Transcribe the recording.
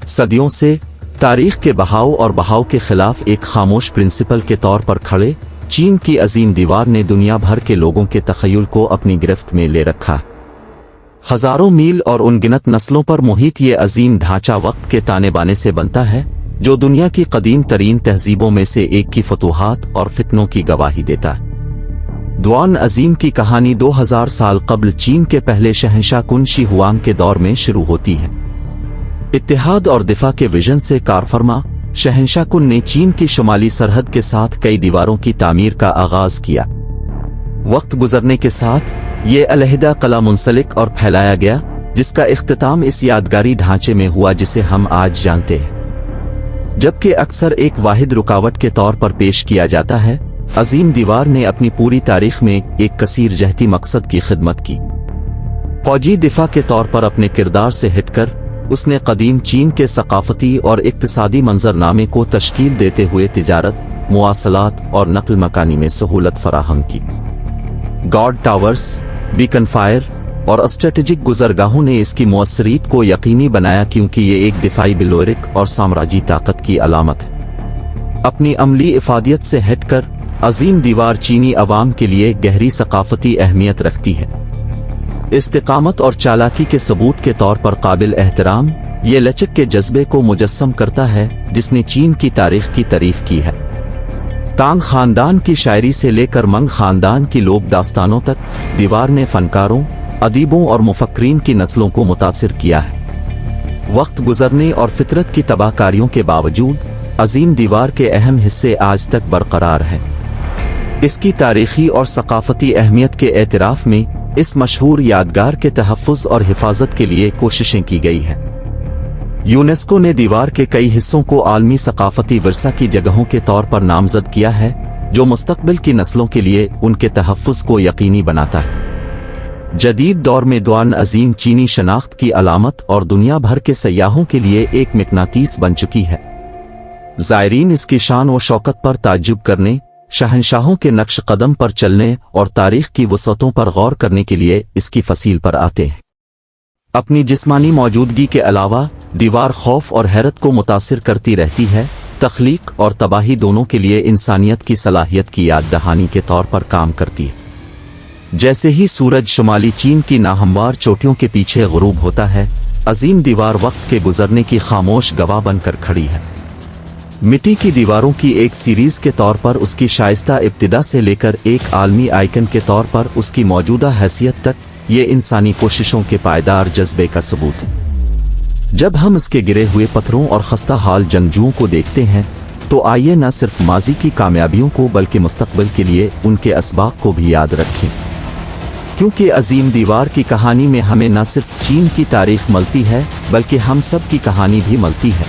सदियों से तारीख के बहाव और बहाव के खिलाफ एक खामोश प्रिंसिपल के तौर पर खड़े चीन की अजीम दीवार ने दुनिया भर के लोगों के तखय्युल को अपनी गिरफ्त में ले रखा। हजारों मील और अनगिनत नस्लों पर मुहित ये अजीम ढांचा वक्त के ताने बाने से बनता है, जो दुनिया की कदीम तरीन तहजीबों में से एक की फतूहात और फितनों की गवाही देता है। दुआन अजीम की कहानी 2000 साल कबल चीन के पहले शहंशाह कुन शी हुआंग के दौर में शुरू होती है। इत्तेहाद और दिफा के विजन से कारफरमा शहंशाह कुन ने चीन की शुमाली सरहद के साथ कई दीवारों की तामीर का आगाज किया। वक्त गुजरने के साथ ये अलहदा कला मुंसलिक और फैलाया गया, जिसका इख्तिताम इस यादगारी ढांचे में हुआ जिसे हम आज जानते हैं। जबकि अक्सर एक वाहिद रुकावट के तौर पर पेश किया जाता है, अजीम दीवार ने अपनी पूरी तारीख में एक कसीर जहती मकसद की खिदमत की। फौजी दिफा के तौर पर अपने किरदार से हिटकर उसने कदीम चीन के सकाफती और इक्तिसादी मंजरनामे को तश्कील देते हुए तिजारत, मुआसलात और नकल मकानी में सहूलत फराहम की। गॉड टावर्स, बीकन फायर और स्ट्रेटेजिक गुजरगाहों ने इसकी मुअस्सरीत को यकीनी बनाया, क्योंकि ये एक दिफाई बिलोरिक और साम्राज्यी ताकत की अलामत है। अपनी अमली इफादियत से हटकर अजीम दीवार चीनी अवाम के लिए गहरी सकाफती अहमियत रखती है। इस्तिकामत और चालाकी के सबूत के तौर पर काबिल एहतराम ये लचक के जज्बे को मुजस्सम करता है जिसने चीन की तारीख की तारीफ की है। तांग खानदान की शायरी से लेकर मंग खानदान की लोक दास्तानों तक दीवार ने फनकारों, अदीबों और मुफक्रीन की नस्लों को मुतासिर किया है। वक्त गुजरने और फितरत की तबाहकारियों के बावजूद अजीम दीवार के अहम हिस्से आज तक बरकरार हैं। इसकी तारीखी और सकाफती अहमियत के एतराफ में इस मशहूर यादगार के तहफ़्फ़ुज़ और हिफाजत के लिए कोशिशें की गई हैं। यूनेस्को ने दीवार के कई हिस्सों को आलमी सकाफती विरसा की जगहों के तौर पर नामजद किया है, जो मुस्तक़बिल की नस्लों के लिए उनके तहफ़्फ़ुज़ को यकीनी बनाता है। जदीद दौर में दुआन अजीम चीनी शनाख्त की अलामत और दुनिया भर के सयाहों के लिए एक मिकनातीस बन चुकी है। ज़ायरीन इसकी शान व शौकत पर ताज्जुब करने, शहंशाहों के नक्श कदम पर चलने और तारीख की वसअतों पर गौर करने के लिए इसकी फसील पर आते हैं। अपनी जिस्मानी मौजूदगी के अलावा दीवार खौफ और हैरत को मुतासिर करती रहती है, तख्लीक और तबाही दोनों के लिए इंसानियत की सलाहियत की याद दहानी के तौर पर काम करती है। जैसे ही सूरज शुमाली चीन की नाहमवार चोटियों के पीछे गुरूब होता है, अजीम दीवार वक्त के गुजरने की खामोश गवाह बनकर खड़ी है। मिट्टी की दीवारों की एक सीरीज के तौर पर उसकी शाइस्ता इब्तिदा से लेकर एक आलमी आइकन के तौर पर उसकी मौजूदा हैसियत तक ये इंसानी कोशिशों के पायदार जज्बे का सबूत है। जब हम इसके गिरे हुए पत्थरों और खस्ता हाल जंगजुओं को देखते हैं, तो आइए न सिर्फ माजी की कामयाबियों को बल्कि मुस्तकबिल के लिए उनके असबाब को भी याद रखें, क्योंकि अजीम दीवार की कहानी में हमें न सिर्फ चीन की तारीख मिलती है बल्कि हम सब की कहानी भी मिलती है।